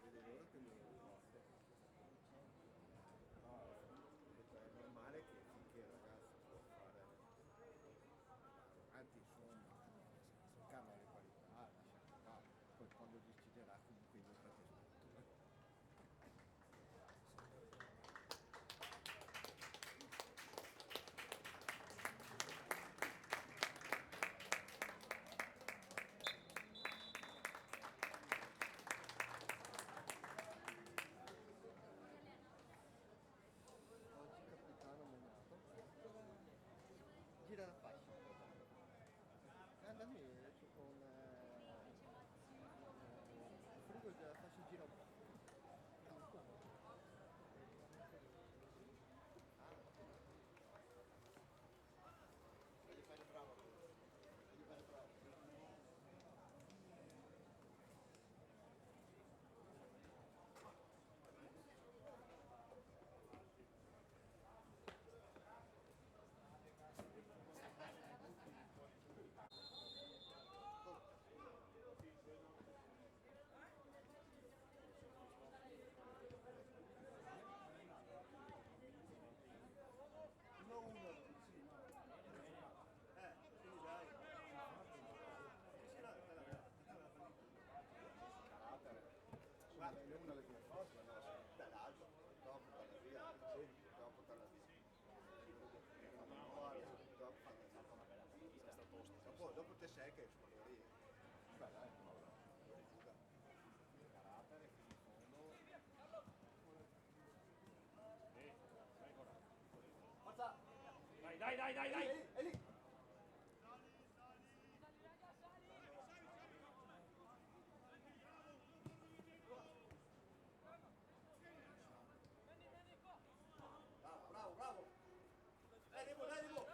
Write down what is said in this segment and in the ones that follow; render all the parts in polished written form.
vede loro che lui non lo fa. No, è normale che finché il ragazzo può fare avanti insomma, cercare le qualità, lascia fare. Poi quando deciderà comunque io partecipo. Oggi capitano Monato gira la fascia. Da me con il frigo della fascia gira un po'. Devi fare bravo. Devi fare bravo. Uno uno, sì. Quindi dai. Sì, sì, no, carattere. Guarda, è una delle più forti, dall'alto, dopo dalla via, dopo dalla via. Dopo te sai che sono lì. Beh, dai, carattere fino in fondo. Forza! Dai, dai, dai, dai, dai! È lì! Bravo, bravo, bravo! Dai, Debo, dai, Debo!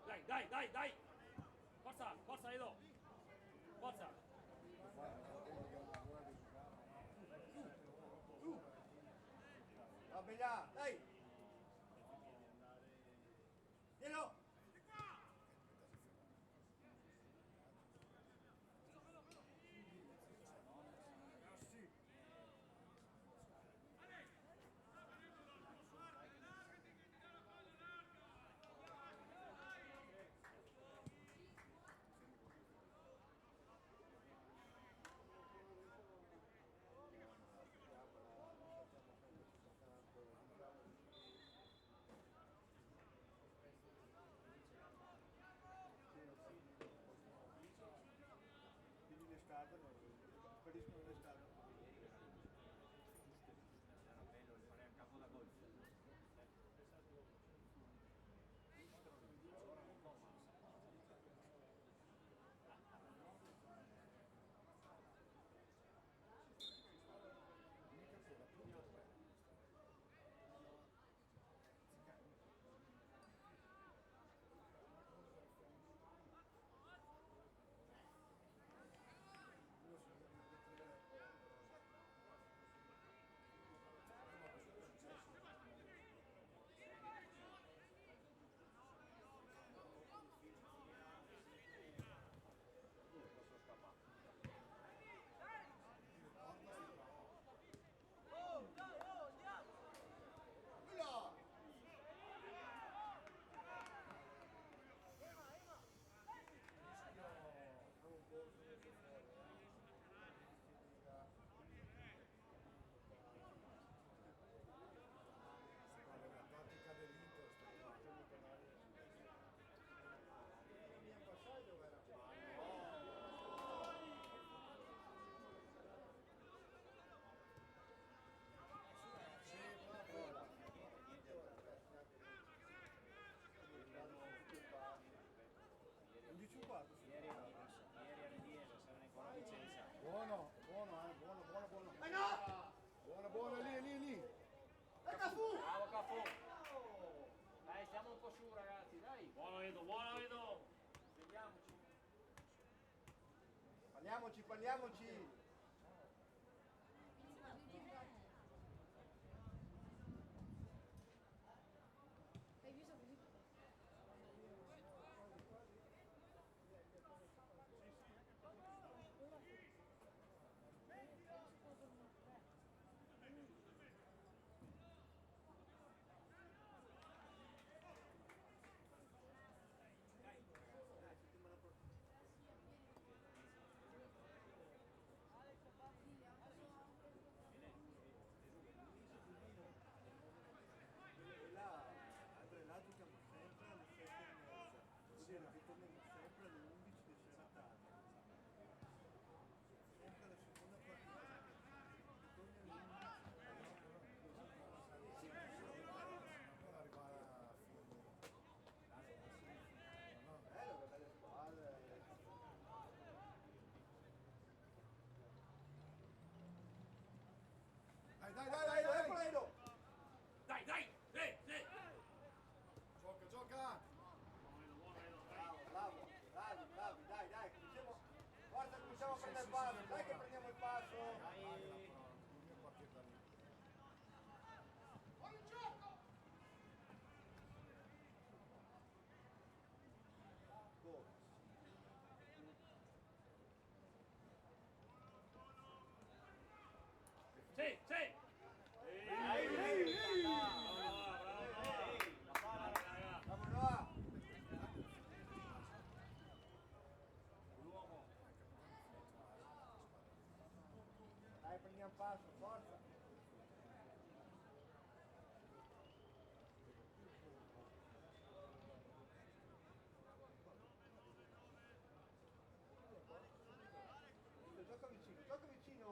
Dai, dai, dai, dai! Forza, forza Edo! Forza! Va bene, dai! Tienilo! Ieri era Diego, sarà ancora licenza. Buono, buono, buono, buono, buono. No! Buono, buono, lì. Dai Cafu! Bravo Cafu! Dai, stiamo un po' su ragazzi, dai! Buono Edo, buono Edo. Svegliamoci! Parliamoci. Dai. Dai, sì. Gioca. Buono Edo, Bravi, dai, cominciamo a prendere il passo, dai che prendiamo il passo. Sì. Bravo Noah. Dai, prendiamo passo, forza. Gioca vicino.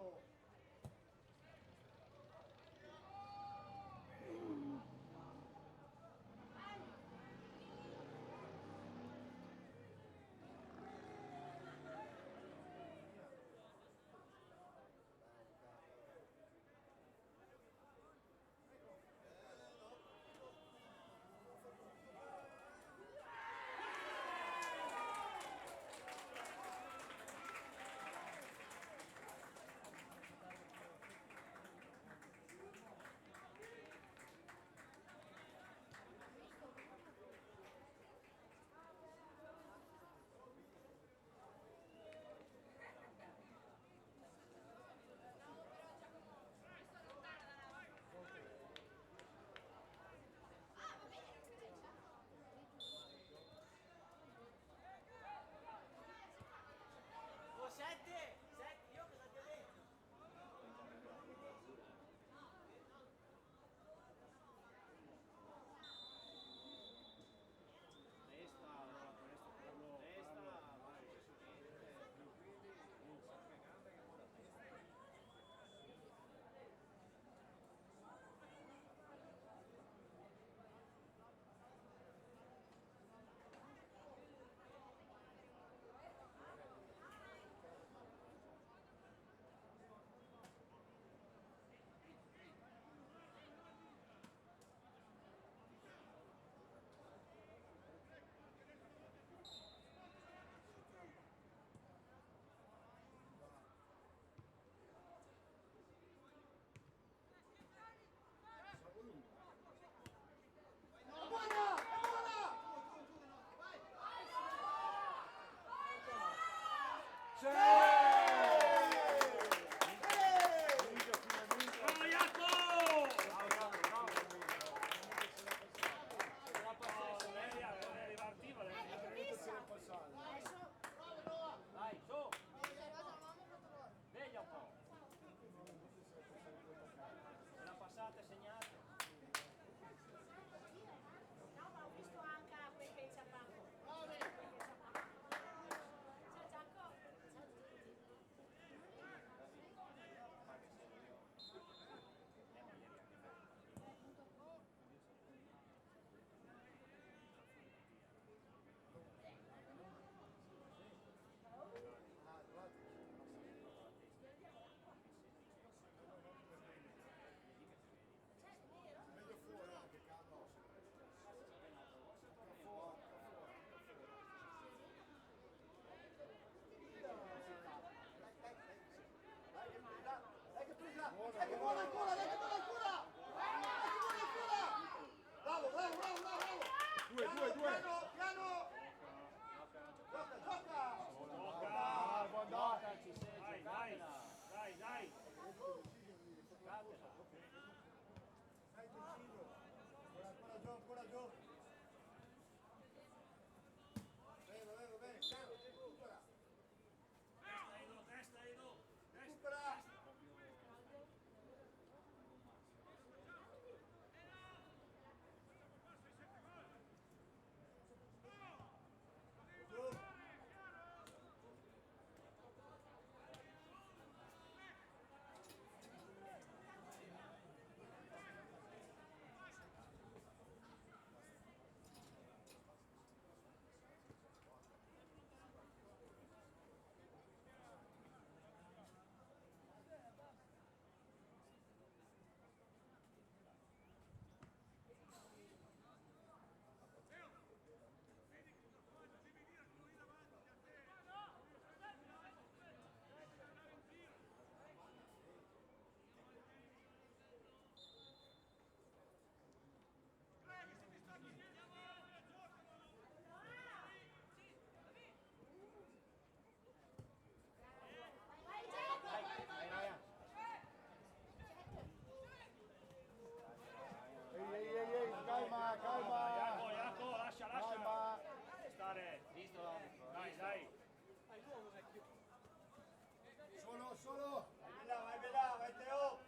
solo. Vai là, vai Teo!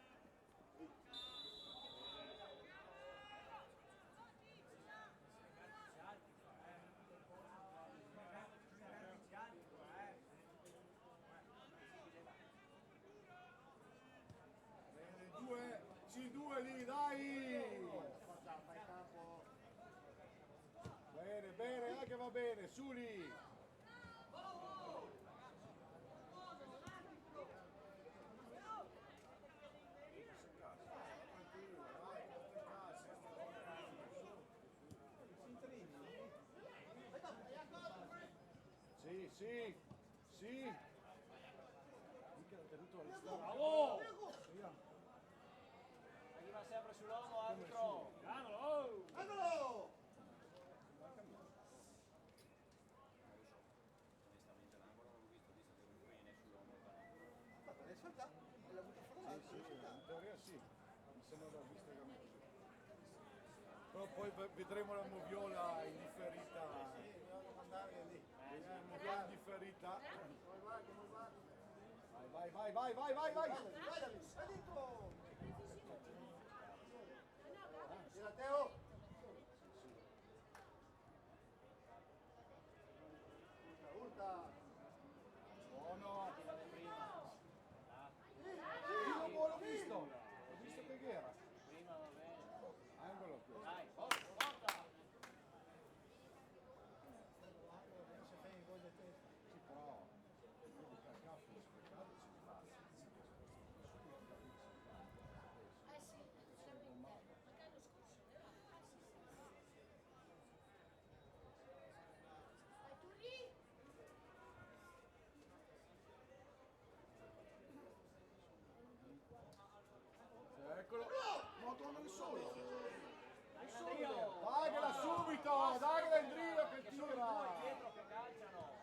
Bene, due, sì, due lì, dai. Fai campo! Bene, bene, che va bene, su lì. Sì, sì, sì. Mica l'ha tenuto Bravo! Arriva sempre sull'uomo, altro! Diamolo! Oh! Angolo! Sì, sì, in teoria sì. Mi sembra da vista che però poi vedremo la moviola indifferita. Moviola indifferita. Vai, vai, vai, vai, vai, vai, vai. Vai dentro! Tira Teo! Urta! Buono. Io l'ho visto. Ho visto che era. Prima va bene. Angolo. Dai, porta! Sì, però io di calcato ho sprecato ci fa. Eccolo. No, torna il solo. Dagliela subito, dagliela il drillo che Che sono due tira. dietro che calciano!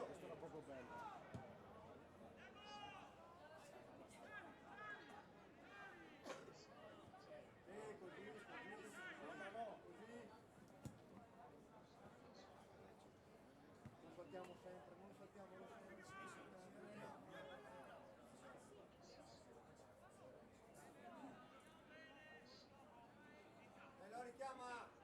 Questo era proprio bello. Non saltiamo sempre, non saltiamo E lo richiama!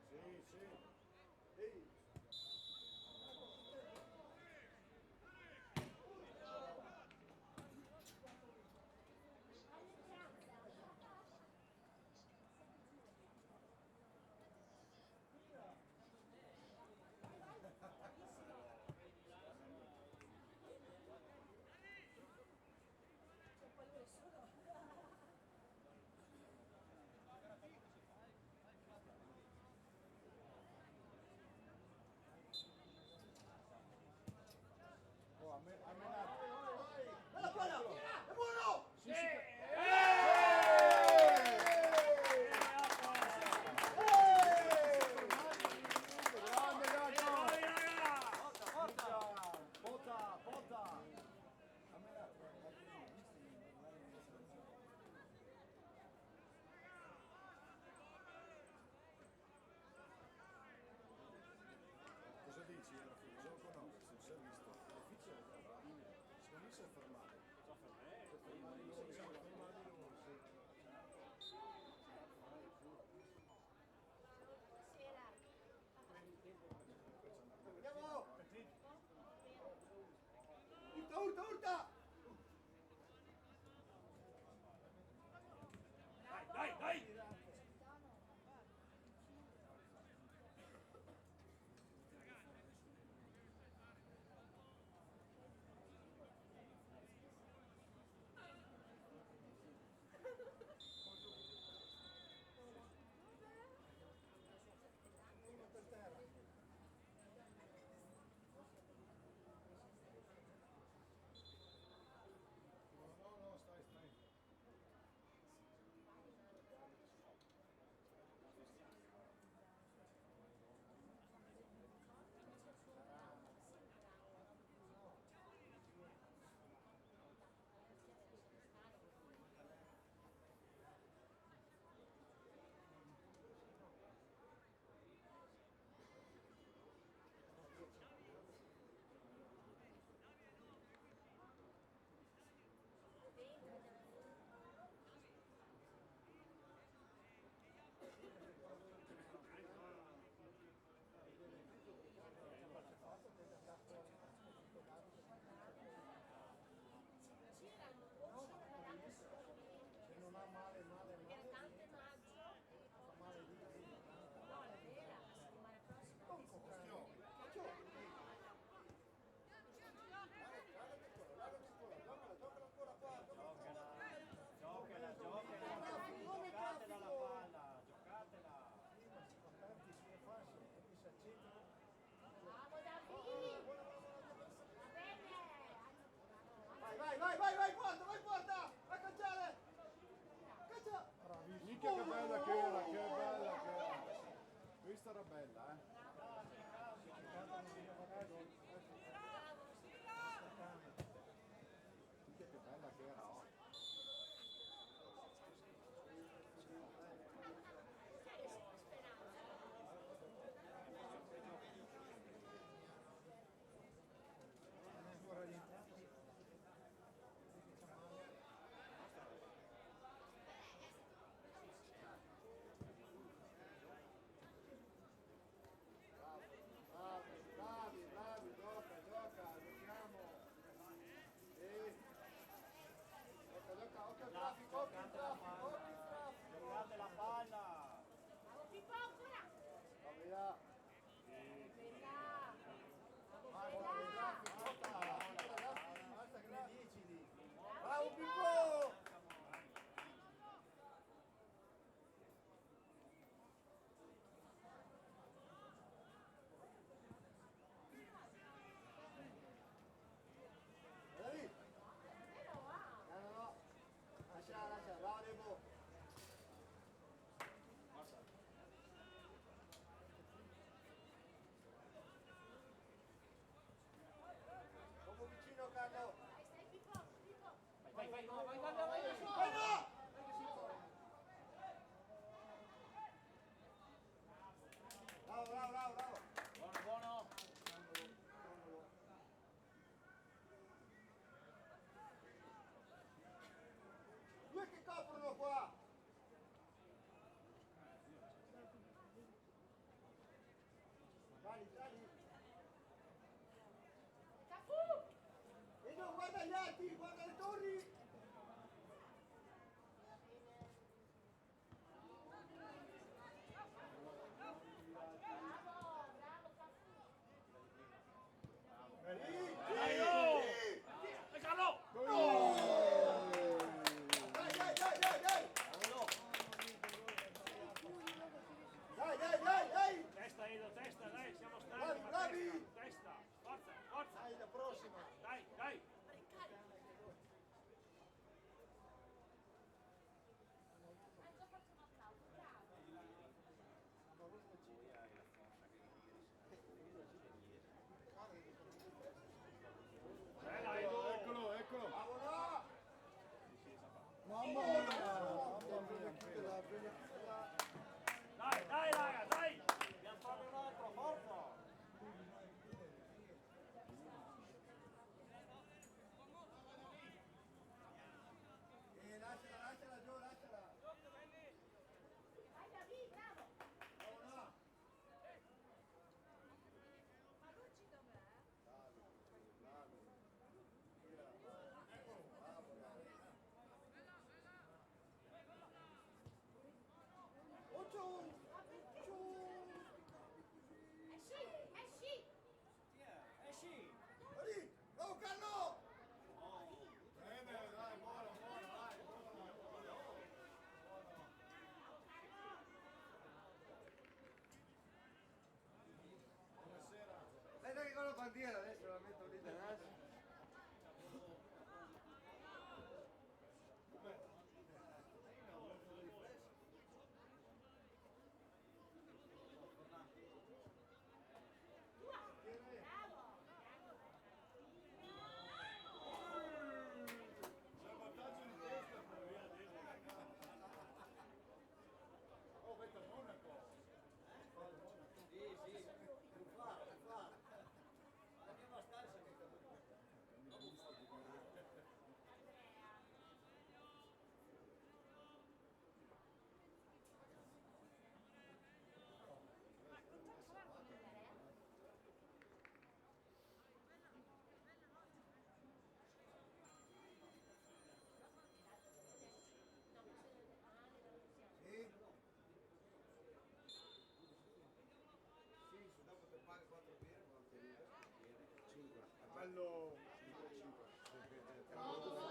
Sì, sì. Ehi! Bella. Basta che ne dici lì. Bravo Pippo! Dai. No. Lascia, bravo Debo. Come vicino Carlo. Vai, vai, no, vai, Carlo, vai, vai. Vai no! Bravo. Buono, buono. Due che coprono qua! Sali! E non guarda gli altri, guarda le torri! Dai, oh! Dai, Carlo! Dai! Testa, Edo, testa, dai, siamo stanchi, ma Bravi! testa, forza! Dai, la prossima! Dai! Bella, Edo! Eccolo! Bravo, no! Mamma mia! Dai, raga, dai! Dobbiamo fare un altro, forza. Lasciala giù, lasciala! Vai David, bravo! Bravo, no! Ma Lucci dov'è? Esci! Esci. Lì! Oh, Carlo! Bene, dai, buono, dai. Buonasera. Dai che con la bandiera adesso la metto lì davanti. Bello!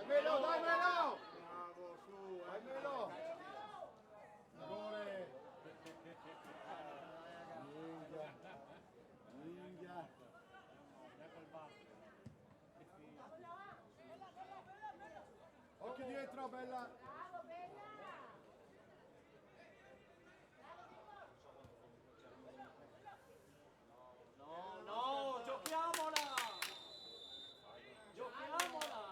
Melo, dai Melo! Bravo, su, dai Melo! Amore! Minchia! Occhio dietro, bella! Bravo, bella! No, giochiamola. Giochiamola.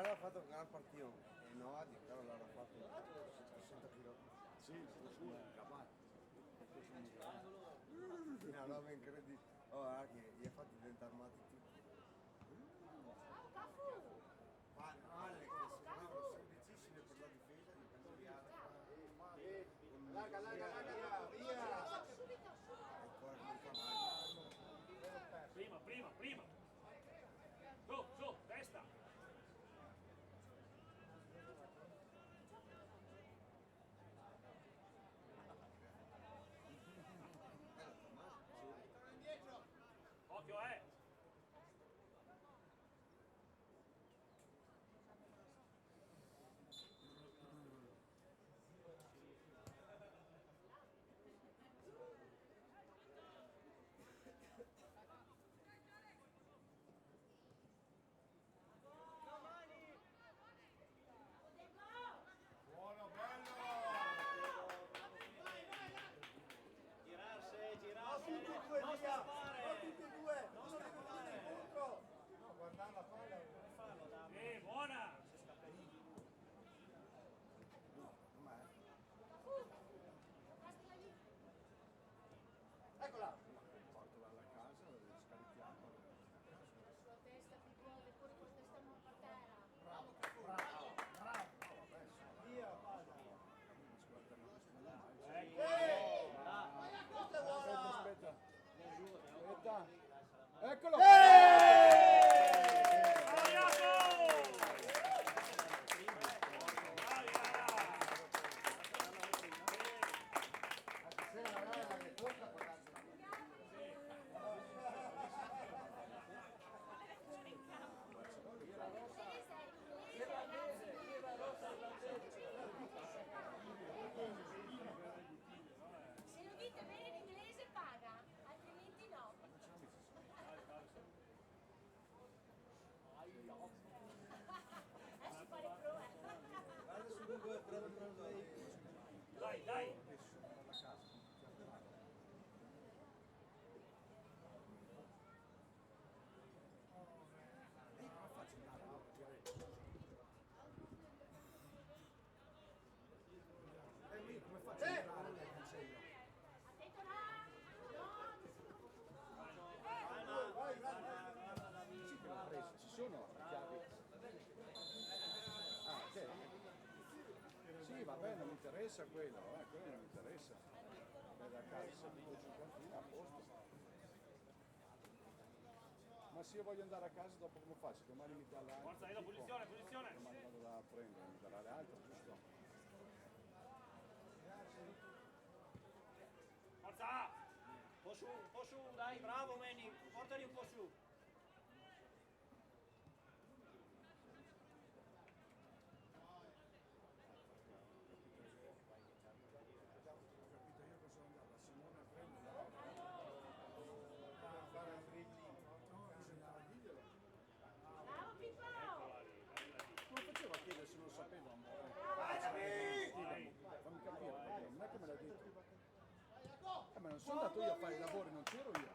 aveva fatto un gran partito e no, di però l'aveva fatto 60 kg. Sì, su, cavallo. Una roba incredibile. Oh, anche gli ha fatto diventare matti tutti. Bravo Cafu! Ma palle che sembravano semplicissime per la difesa di cambiare. Larga, larga, larga, via, via. Subito, Ancora con il cavallo. Prima, prima, prima. Su, su, testa. Occhio, Buono, bello. Girarsi, No, girarsi. tutti e due, Non via. scappare. No, tutti e due. Non Uno deve scappare. vedere incontro. No, guardare la palla. Fallo, dammi. Sì, buona. Cafu! Restala lì. Eccola. Portala alla casa, scarichiamo. Sulla testa ti vuole, pure con testa per terra. Via, palla. Aspetta. Eccolo! Bravo, Jacopo! Bravi, Se la gara che tocca guardate. Se lo dite bene in inglese paga, altrimenti no. Adesso fare prova. Guarda su Google, prendo lei. Dai, dai. Come faccio a entrare nel cancello? Attento là. Sì, che l'ho preso, ci sono le chiavi. Ah, ok. Sì, vabbè, non mi interessa quello non mi interessa. Per la casa, se mi giù cantina, a posto. Ma se io voglio andare a casa dopo come faccio? Domani mi dà l'altro. Forza, Edo, posizione, posizione. Domani vado a prendere, mi darà l'altro, giusto? Forza. Un po' su, dai, bravo Manny. Portali un po' su. Bravo Pippo! Come facevo a chiedere se non lo sapevo? Fammi capire, perché non è che me l'ha detto. Ma non sono andato io a fare i lavori, non c'ero io.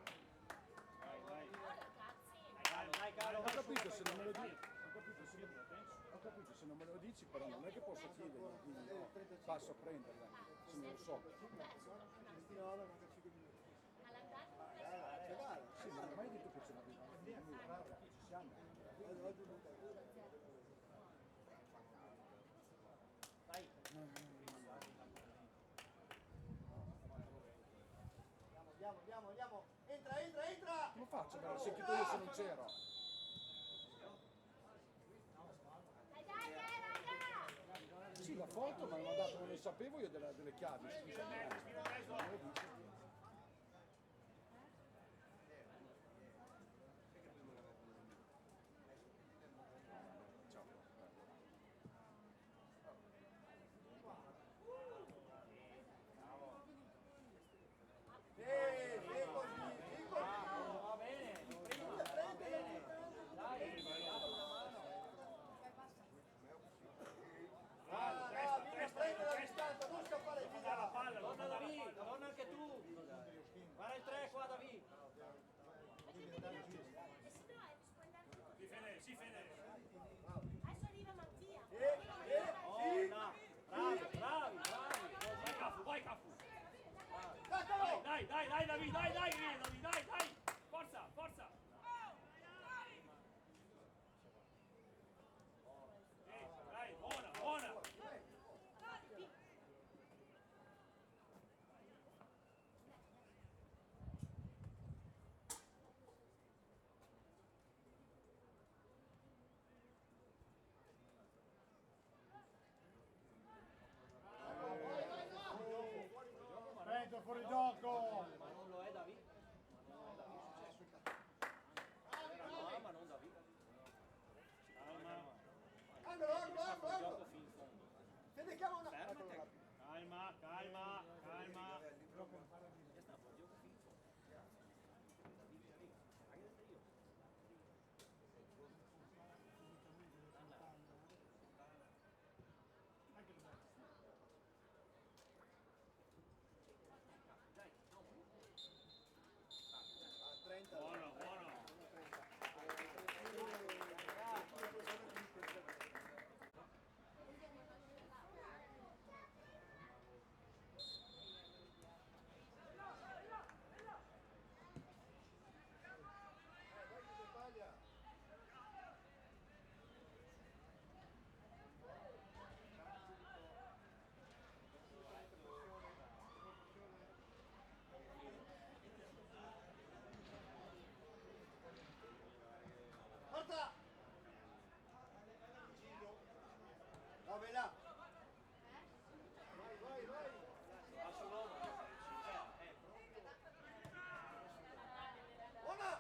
Dai, caro, Ho vai su. capito se non me lo dici. Ho capito se non me lo dici, però non è che posso chiedere, quindi no, passo a prenderla, se non lo so. Sì, ma non hai mai detto che ce l'avevamo. Ci siamo. Dai. Andiamo. Entra. Come faccio? Me l'ho sentito io se non c'ero. Dai, raga! Sì, la foto mi hanno mandato, non ne sapevo io delle chiavi. Scusa, non me lo dici. Ciao. Va bene, prima. Va bene. Dai, diamo una mano. Testa, testa, Prendi la testa. distanza, non scappare Dai la via. palla, Torna da lì, torna anche tu. dai David, dai, David, dai. Forza, forza. Dai, buona, buona. Pareggio, fuori gioco! Ma non lo è David? No, ma non David. Angolo, angolo, angolo, angolo. Gioco fino in fondo. Se ne chiama una... Fermati. Calma, calma, calma. Ya está, pues gioco fino in fondo. David, arriba. Agárrate io. Dai, no. A 30. Buono, buono. Porta! Dove là? Vai, vai, vai. Passo l'uomo. Buona!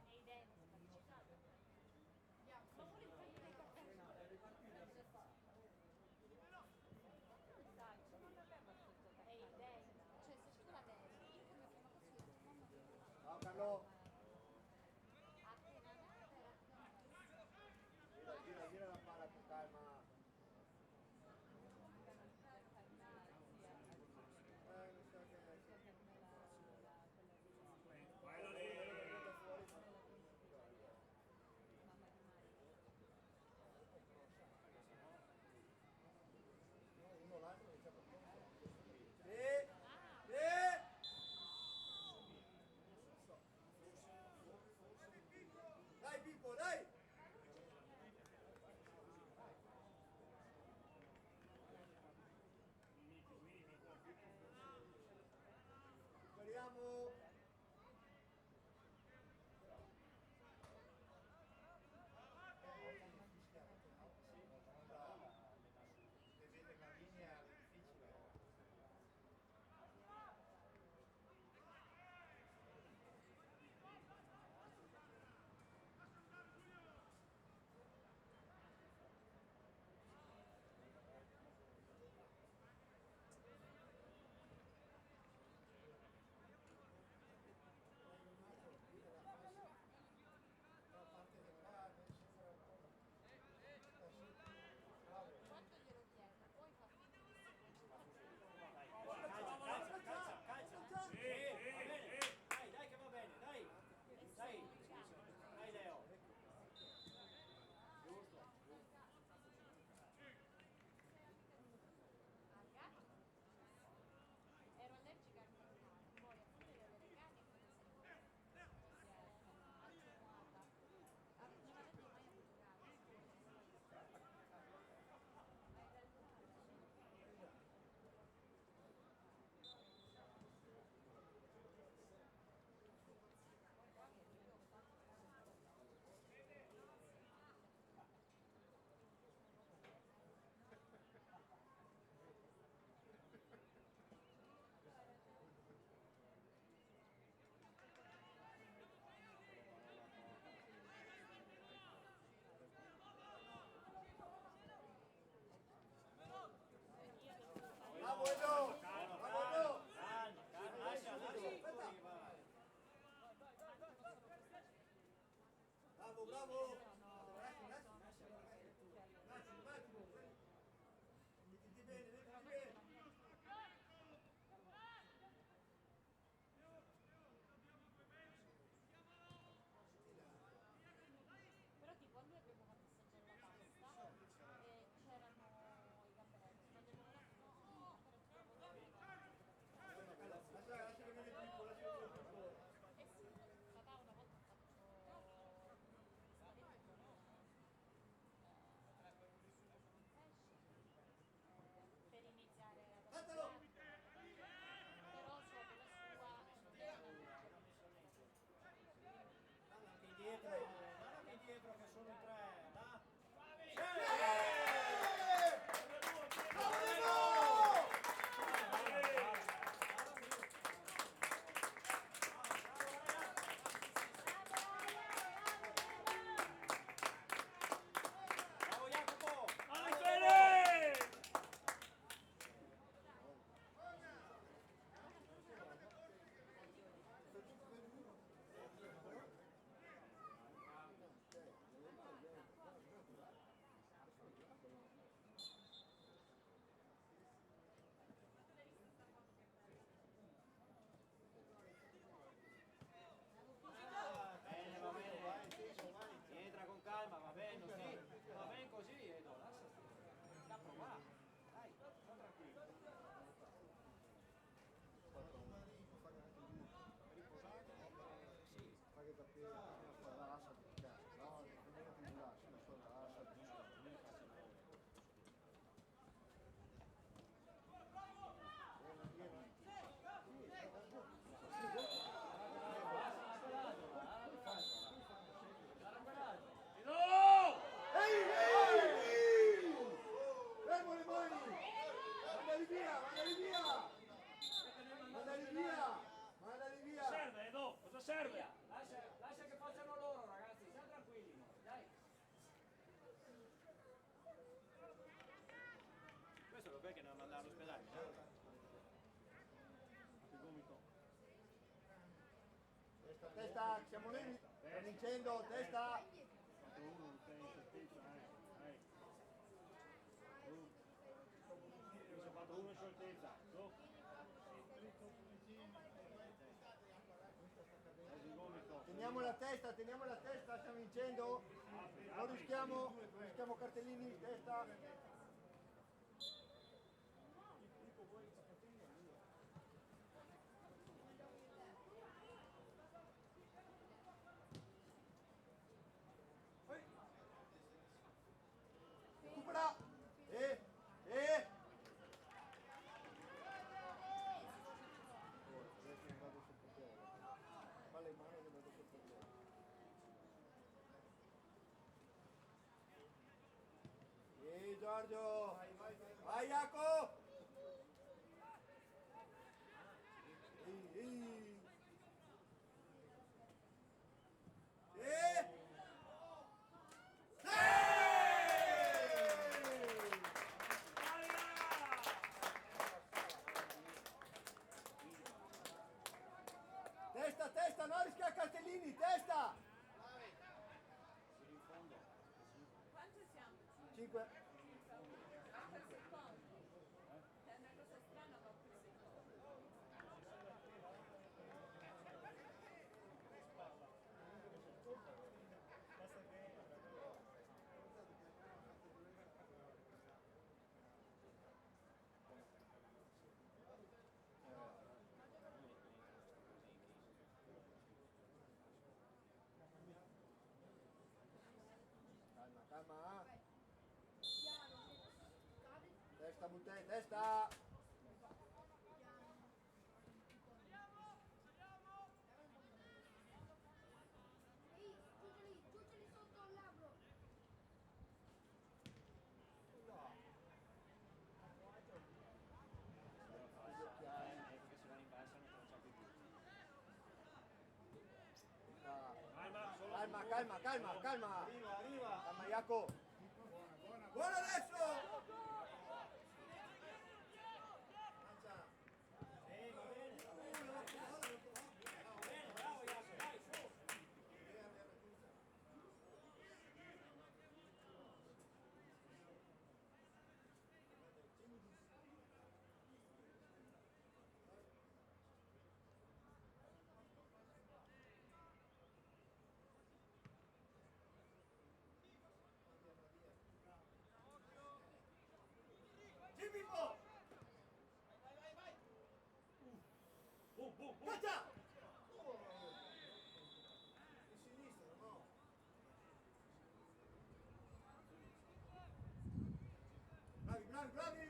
È identico, ma pure il foglio dei capelli. È identico, cioè se tu la vedi, come prima così, mamma mia. Ciao Carlo. Appena nata Gira, gira, gira la palla con calma. Mi sa che... Quello lì. Uno l'altro diciamo. Sì, sì. Dai Pippo, dai! Speriamo! Vedete la linea è difficile. quanto glielo chiedo, poi fa finta di Calcia. Sì, Va bene. sì. Dai che va bene, dai. Dai. Dai Leo. Giusto. ero allergica al cane, poi a furia di avere cani è come se non si è attenuata. Non avete mai avuto cani? Bravo Edo! Bravo Edo! Calma. Lascia. Bravo, bravo! Un attimo. Mettiti bene, mettiti bene. Però tipo a lui abbiamo fatto assaggiare la quel che non mandava all'ospedale. Che gomito. Testa, testa, siamo lì. Sta vincendo, testa. Uno sei in certezza, mi sono fatto uno in certezza. Go. Teniamo la testa, stiamo vincendo. Non rischiamo cartellini, testa. Recupera. Giorgio, vai Jaco! Testa, non rischiare cartellini, testa! Quanti siamo? 5. Per secondo. È una cosa strana ma per secondo. Calma. Testa, Muttei, testa! Ehi, giuceli sotto il labbro. Perché se vanno in basso non facciamo più. Calma! Calma, Jaco! Buono adesso! Pippo! Caccia! Di sinistra, no? Bravi!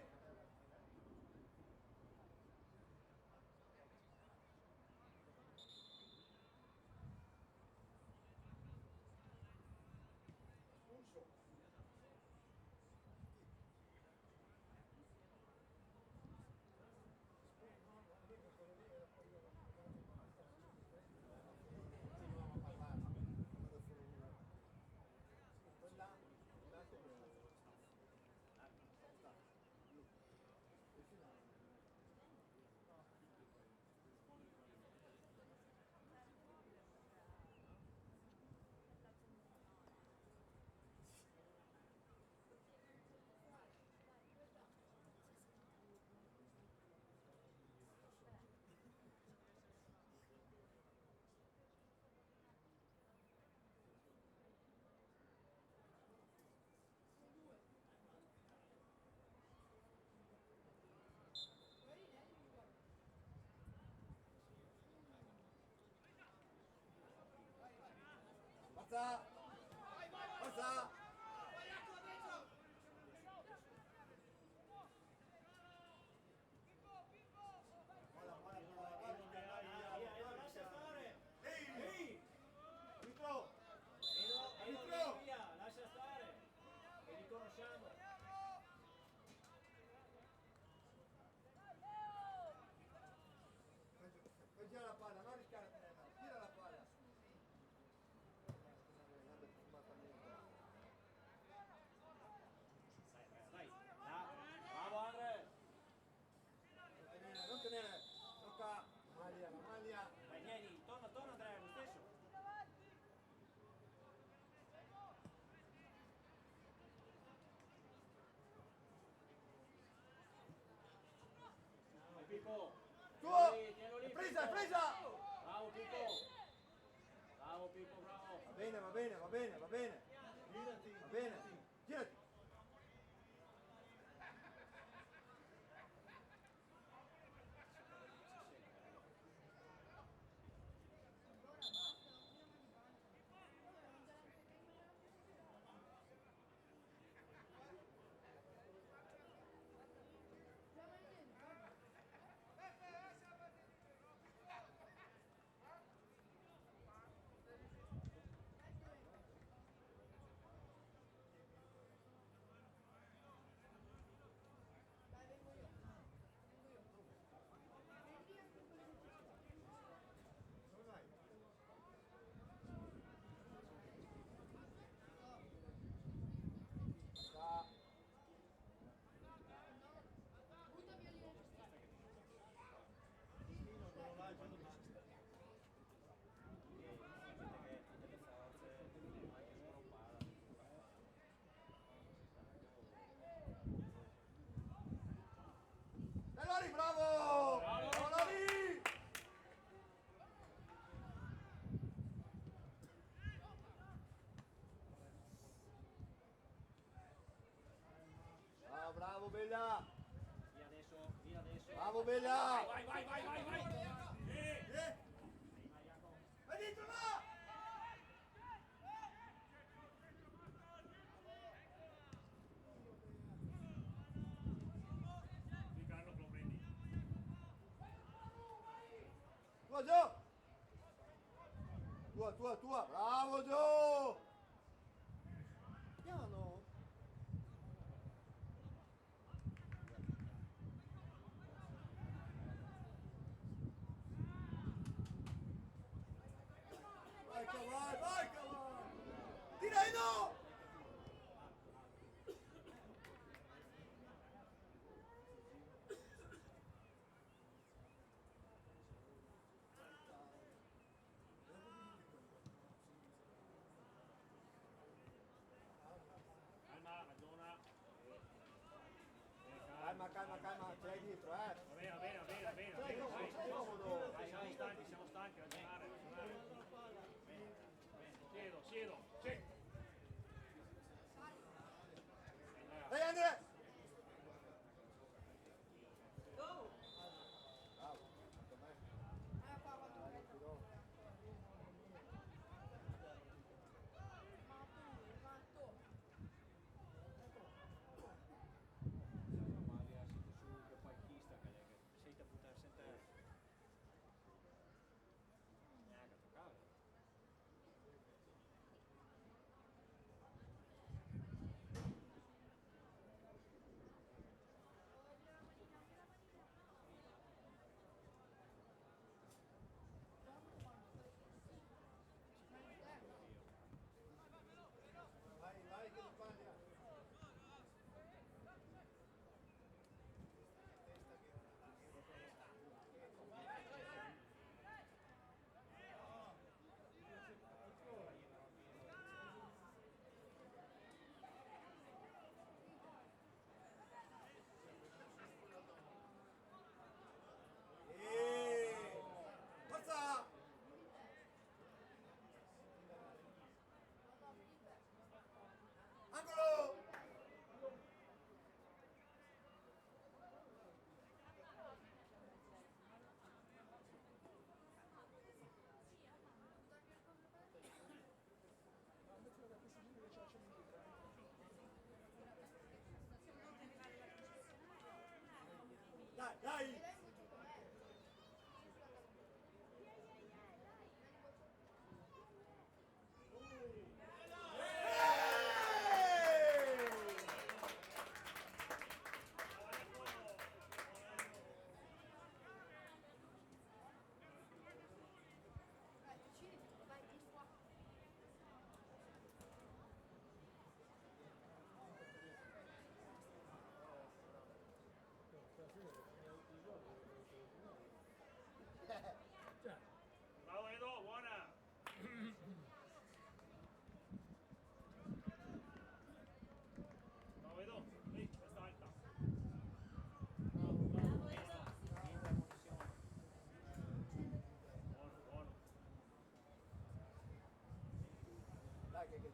Forza! Lascia stare! Ehi! Vitro! Via, lascia stare! Che li conosciamo! Fai girare la palla, non rischiare, tira la palla. Frisa, frisa! Bravo Pippo! Bravo Pippo, bravo! Va bene, va bene, va bene, va bene. Va bene, girati. Lori, bravo! Bravo Lori! Bravo, bravo Bella! Via adesso, via adesso! Bravo Bella! Vai, vai, vai, vai, vai! Vai dentro là! Qui Carlo lo prendi. Tua Gio! Tua! Bravo Gio! Piano! Vai Cavalli! Direi no! Calma, ragiona. Calma, ce l'hai dietro, Va bene, va bene, va bene, va bene. Sei comodo. Dai, siamo stanchi, ragionare. Siedo, sì.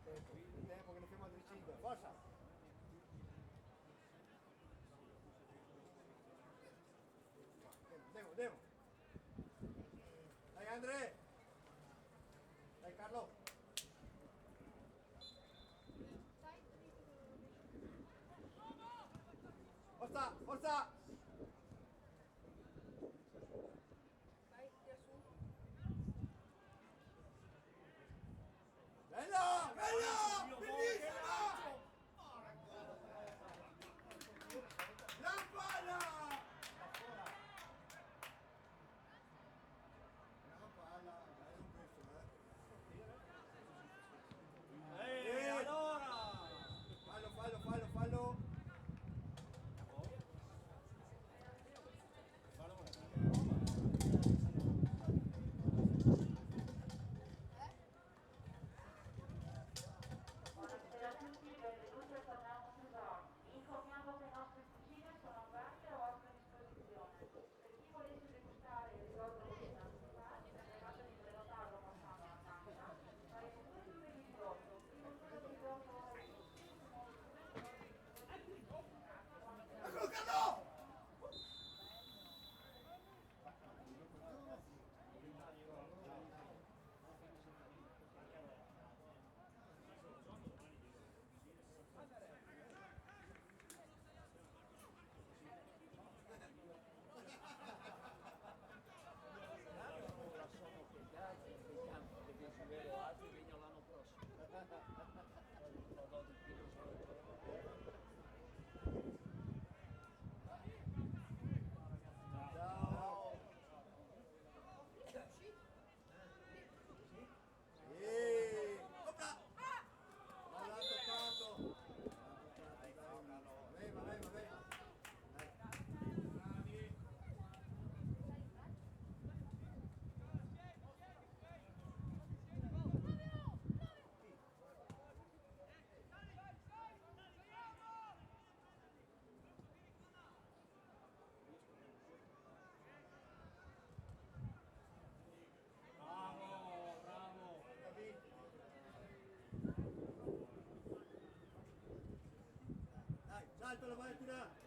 tempo che ne fermo altri 5, forza! Devo. Dai Andre! Dai Carlo! Forza! Bello! Bellissima! La palla! Allora! Fallo! Buonasera a tutti, benvenuti al torneo Tesoro. Informiamo che i nostri cucine sono aperte a vostra disposizione. Per chi volesse degustare il risotto di Zanzibar, pregate di prenotarlo passando la cassa. Faremo 2 tipi di risotto, primo tipo di risotto ora in Eccolo Carlo! Salto la macchina!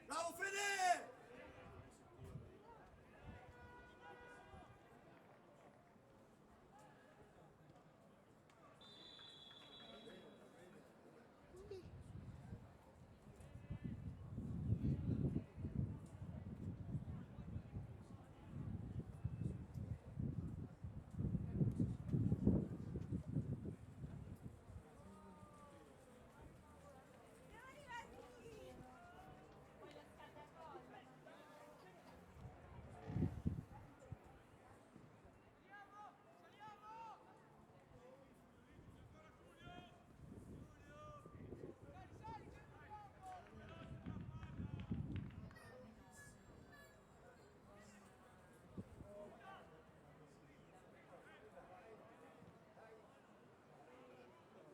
Bravo Fede!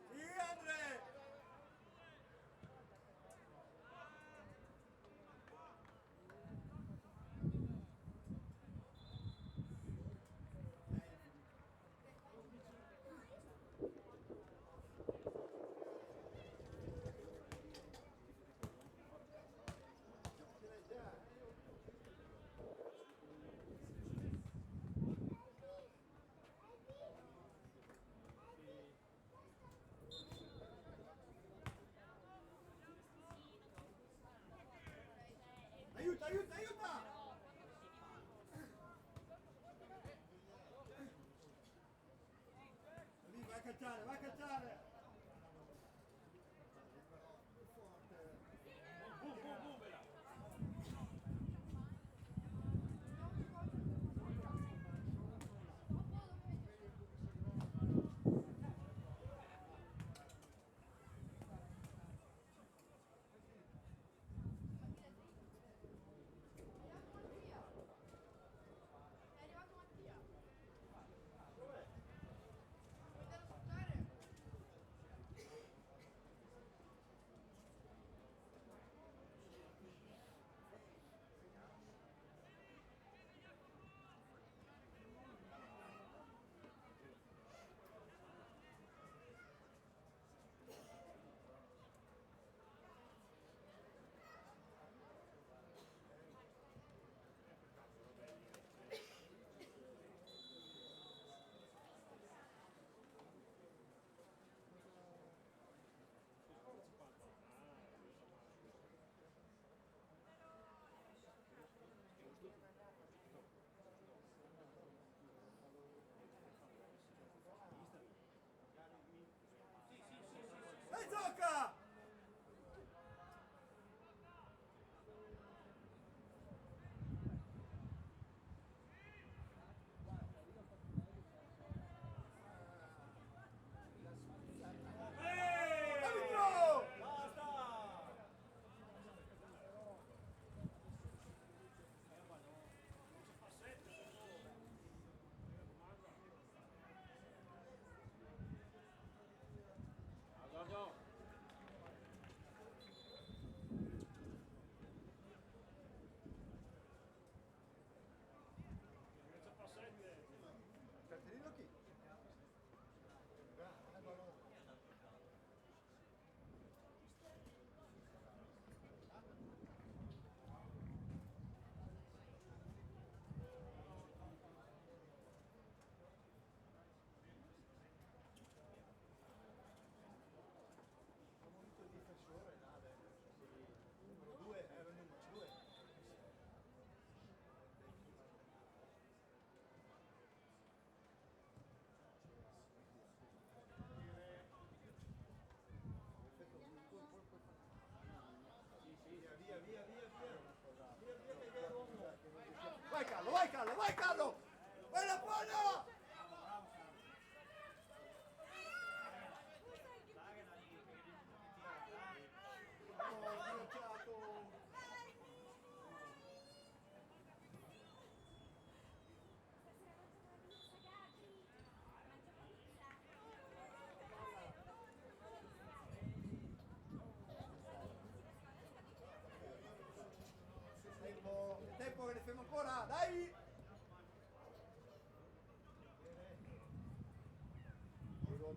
Sì, Andre! Aiuta! Lì, vai a cacciare! È arrivato Mattia. Vuoi andare a salutare?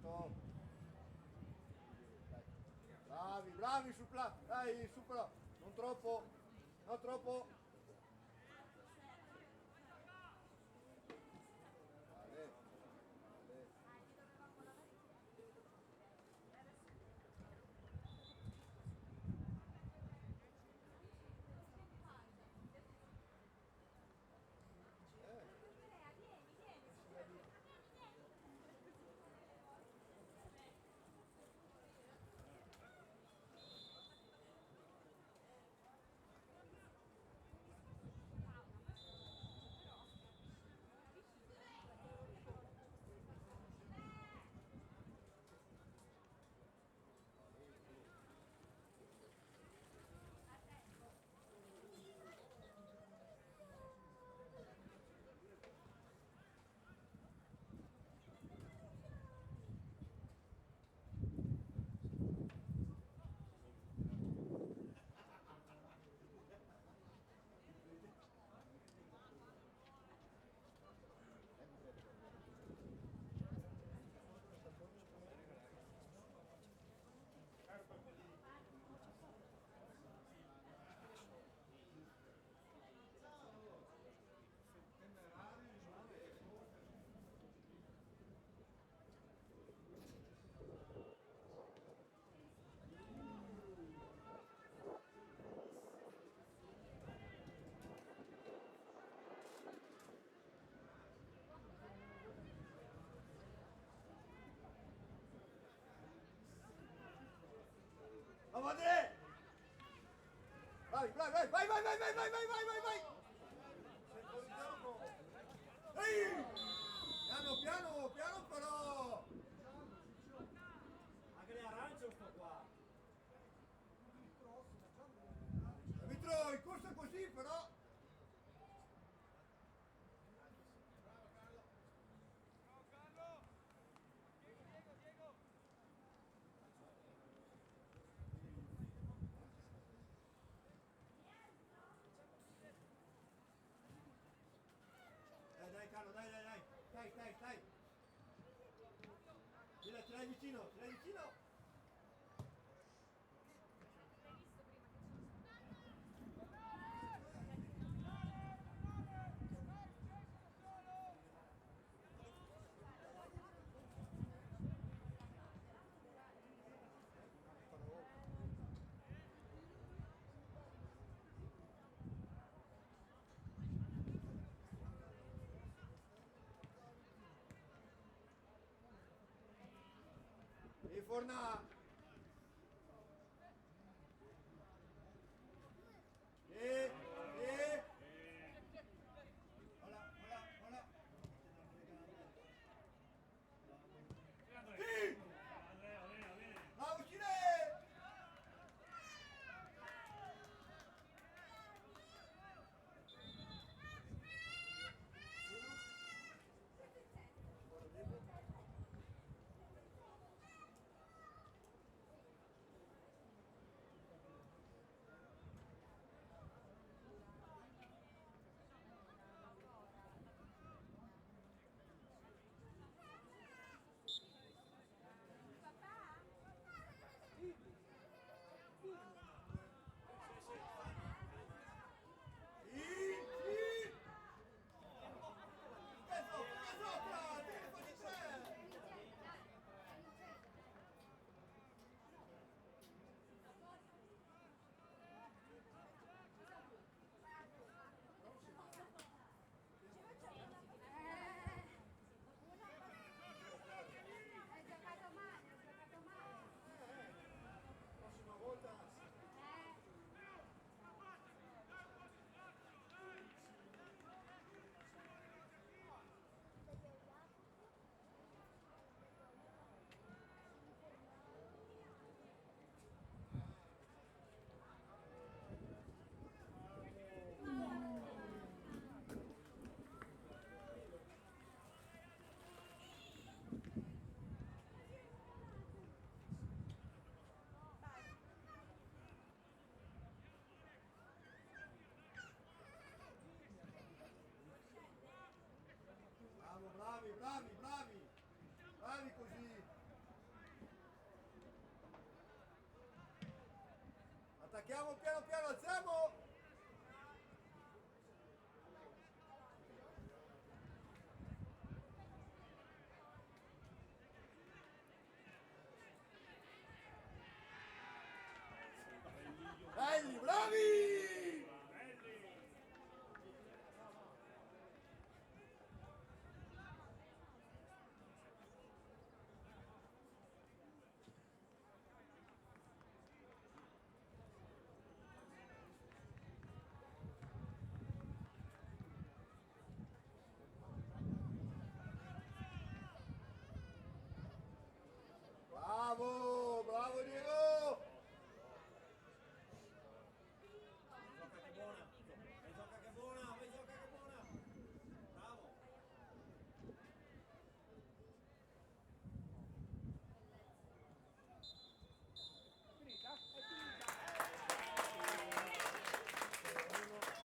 top. Bravi, bravi su dai, supera, non troppo, non troppo. Vale, vale. Avanti! Bravi, bravi, vai, vai, vai, vai, vai, vai, vai, vai, vai, vai! Ehi! Piano, piano, piano però! Anche le arance sto qua. Arbitro, in corsa così però! Dai Carlo, dai, dai, dai, dai, dai, dai. Ce l'hai vicino, ce l'hai vicino. E Forna. Hola, hola, hola. Sì! Bravo Cile! Attacchiamo piano piano, alziamo!